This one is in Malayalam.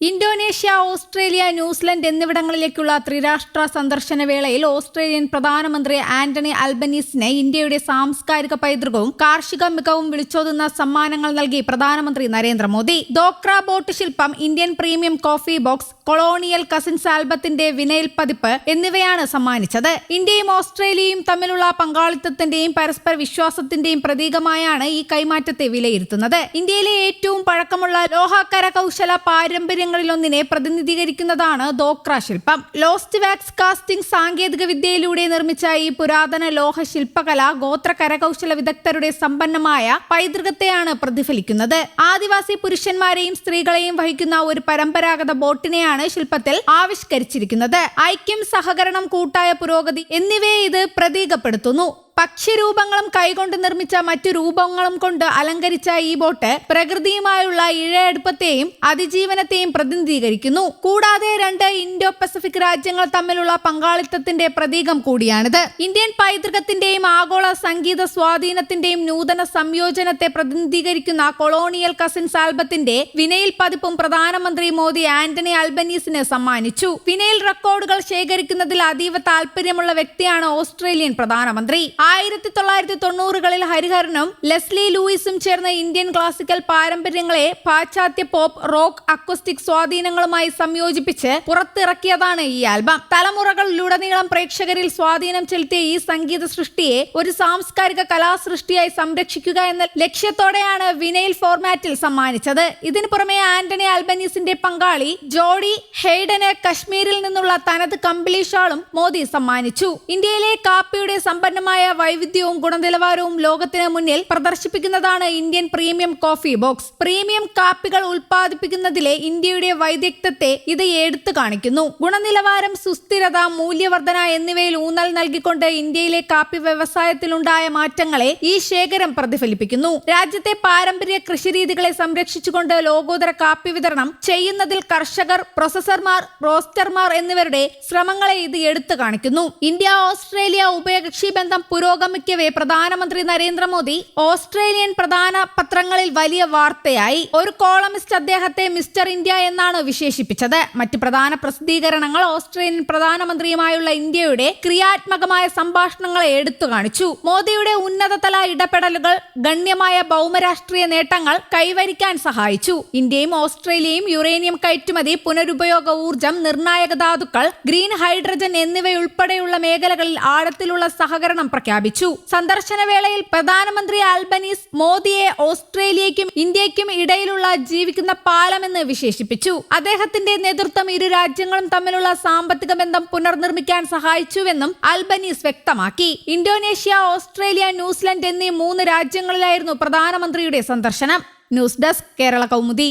ഇന്തോനേഷ്യ, ഓസ്ട്രേലിയ, ന്യൂസിലൻഡ് എന്നിവിടങ്ങളിലേക്കുള്ള ത്രിരാഷ്ട്ര സന്ദർശന വേളയിൽ ഓസ്ട്രേലിയൻ പ്രധാനമന്ത്രി ആന്റണി അൽബനീസിന് ഇന്ത്യയുടെ സാംസ്കാരിക പൈതൃകവും കാർഷിക മികവും വിളിച്ചോതുന്ന സമ്മാനങ്ങൾ നൽകി പ്രധാനമന്ത്രി നരേന്ദ്രമോദി. ദോക്ര ബോട്ട് ശില്പം, Indian premium coffee box, colonial cousins ആൽബത്തിന്റെ വിനയൽ പതിപ്പ് എന്നിവയാണ് സമ്മാനിച്ചത്. ഇന്ത്യയും ഓസ്ട്രേലിയയും തമ്മിലുള്ള പങ്കാളിത്തത്തിന്റെയും പരസ്പര വിശ്വാസത്തിന്റെയും പ്രതീകമായാണ് ഈ കൈമാറ്റത്തെ വിലയിരുത്തുന്നത്. ഇന്ത്യയിലെ ഏറ്റവും പഴക്കമുള്ള ലോഹ കരകൗശല പാരമ്പര്യങ്ങളിലൊന്നിനെ പ്രതിനിധീകരിക്കുന്നതാണ് ദോക്ര ശില്പം. ലോസ്റ്റ് വാക്സ് കാസ്റ്റിംഗ് സാങ്കേതിക വിദ്യയിലൂടെ നിർമ്മിച്ച ഈ പുരാതന ലോഹ ശില്പകല ഗോത്ര കരകൗശല വിദഗ്ധരുടെ സമ്പന്നമായ പൈതൃകത്തെയാണ് പ്രതിഫലിക്കുന്നത്. ആദിവാസി പുരുഷന്മാരെയും സ്ത്രീകളെയും വഹിക്കുന്ന ഒരു പരമ്പരാഗത ബോട്ടിനെയാണ് ശില്പത്തിൽ ആവിഷ്കരിച്ചിരിക്കുന്നത്. ഐക്യം, സഹകരണം, കൂട്ടായ പുരോഗതി എന്നിവയെ ഇത് പ്രതീകപ്പെടുത്തുന്നു. പക്ഷിരൂപങ്ങളും കൈകൊണ്ട് നിർമ്മിച്ച മറ്റു രൂപങ്ങളും കൊണ്ട് അലങ്കരിച്ച ഈ ബോട്ട് പ്രകൃതിയുമായുള്ള ഇഴയടുപ്പത്തെയും അതിജീവനത്തെയും പ്രതിനിധീകരിക്കുന്നു. കൂടാതെ രണ്ട് ഇൻഡോ പസഫിക് രാജ്യങ്ങൾ തമ്മിലുള്ള പങ്കാളിത്തത്തിന്റെ പ്രതീകം കൂടിയാണിത്. ഇന്ത്യൻ പൈതൃകത്തിന്റെയും ആഗോള സംഗീത സ്വാധീനത്തിന്റെയും നൂതന സംയോജനത്തെ പ്രതിനിധീകരിക്കുന്ന കൊളോണിയൽ കസിൻസ് ആൽബത്തിന്റെ വിനയിൽ പതിപ്പും പ്രധാനമന്ത്രി മോദി ആന്റണി അൽബനീസിന് സമ്മാനിച്ചു. വിനയിൽ റെക്കോർഡുകൾ ശേഖരിക്കുന്നതിൽ അതീവ താല്പര്യമുള്ള വ്യക്തിയാണ് ഓസ്ട്രേലിയൻ പ്രധാനമന്ത്രി. 1990കളിൽ ഹരിഹരനും ലെസ്ലി ലൂയിസും ചേർന്ന് ഇന്ത്യൻ ക്ലാസിക്കൽ പാരമ്പര്യങ്ങളെ പാശ്ചാത്യ പോപ്പ്, റോക്ക്, അക്വസ്റ്റിക് സ്വാധീനങ്ങളുമായി സംയോജിപ്പിച്ച് പുറത്തിറക്കിയതാണ് ഈ ആൽബം. തലമുറകളിലുടനീളം പ്രേക്ഷകരിൽ സ്വാധീനം ചെലുത്തിയ ഈ സംഗീത സൃഷ്ടിയെ ഒരു സാംസ്കാരിക കലാസൃഷ്ടിയായി സംരക്ഷിക്കുക എന്ന ലക്ഷ്യത്തോടെയാണ് വിനയിൽ ഫോർമാറ്റിൽ സമ്മാനിച്ചത്. ഇതിനു പുറമെ ആന്റണി അൽബനീസിന്റെ പങ്കാളി ജോഡി ഹെയ്ഡന് കശ്മീരിൽ നിന്നുള്ള തനത് കമ്പിളി ഷാളും മോദി സമ്മാനിച്ചു. ഇന്ത്യയിലെ കാപ്പിയുടെ സമ്പന്നമായ വൈവിധ്യവും ഗുണനിലവാരവും ലോകത്തിന് മുന്നിൽ പ്രദർശിപ്പിക്കുന്നതാണ് Indian premium coffee box. Premium കാപ്പികൾ ഉൽപ്പാദിപ്പിക്കുന്നതിലെ ഇന്ത്യയുടെ വൈദഗ്ധ്യത്തെ ഇത് എടുത്തു കാണിക്കുന്നു. ഗുണനിലവാരം, സുസ്ഥിരത, മൂല്യവർധന എന്നിവയിൽ ഊന്നൽ നൽകിക്കൊണ്ട് ഇന്ത്യയിലെ കാപ്പി വ്യവസായത്തിലുണ്ടായ മാറ്റങ്ങളെ ഈ ശേഖരം പ്രതിഫലിപ്പിക്കുന്നു. രാജ്യത്തെ പാരമ്പര്യ കൃഷിരീതികളെ സംരക്ഷിച്ചുകൊണ്ട് ലോകോത്തര കാപ്പി വിതരണം ചെയ്യുന്നതിൽ കർഷകർ, പ്രൊസസർമാർ, റോസ്റ്റർമാർ എന്നിവരുടെ ശ്രമങ്ങളെ ഇത് എടുത്തു കാണിക്കുന്നു. ഇന്ത്യ ഓസ്ട്രേലിയ ഉഭയകക്ഷി ബന്ധം പുരോഗമിക്കവേ പ്രധാനമന്ത്രി നരേന്ദ്രമോദി ഓസ്ട്രേലിയൻ പ്രധാന പത്രങ്ങളിൽ വലിയ വാർത്തയായി. ഒരു കോളമിസ്റ്റ് അദ്ദേഹത്തെ മിസ്റ്റർ ഇന്ത്യ എന്നാണ് വിശേഷിപ്പിച്ചത്. മറ്റ് പ്രധാന പ്രസിദ്ധീകരണങ്ങൾ ഓസ്ട്രേലിയൻ പ്രധാനമന്ത്രിയുമായുള്ള ഇന്ത്യയുടെ ക്രിയാത്മകമായ സംഭാഷണങ്ങളെ എടുത്തു കാണിച്ചു. മോദിയുടെ ഉന്നതതല ഇടപെടലുകൾ ഗണ്യമായ ഭൗമരാഷ്ട്രീയ നേട്ടങ്ങൾ കൈവരിക്കാൻ സഹായിച്ചു. ഇന്ത്യയും ഓസ്ട്രേലിയയും യുറേനിയം കയറ്റുമതി, പുനരുപയോഗ ഊർജം, നിർണായക ധാതുക്കൾ, ഗ്രീൻ ഹൈഡ്രജൻ എന്നിവയുൾപ്പെടെയുള്ള മേഖലകളിൽ ആഴത്തിലുള്ള സഹകരണം പ്രഖ്യാപിച്ചു. സന്ദർശന വേളയിൽ പ്രധാനമന്ത്രി അൽബനീസ് മോദിയെ ഓസ്ട്രേലിയയ്ക്കും ഇന്ത്യയ്ക്കും ഇടയിലുള്ള ജീവിക്കുന്ന പാലമെന്ന് വിശേഷിപ്പിച്ചു. അദ്ദേഹത്തിന്റെ നേതൃത്വം ഇരു രാജ്യങ്ങളും തമ്മിലുള്ള സാമ്പത്തിക ബന്ധം പുനർനിർമ്മിക്കാൻ സഹായിച്ചുവെന്നും അൽബനീസ് വ്യക്തമാക്കി. ഇന്തോനേഷ്യ, ഓസ്ട്രേലിയ, ന്യൂസിലൻഡ് എന്നീ 3 രാജ്യങ്ങളിലായിരുന്നു പ്രധാനമന്ത്രിയുടെ സന്ദർശനം. News desk, Kerala Kaumudi.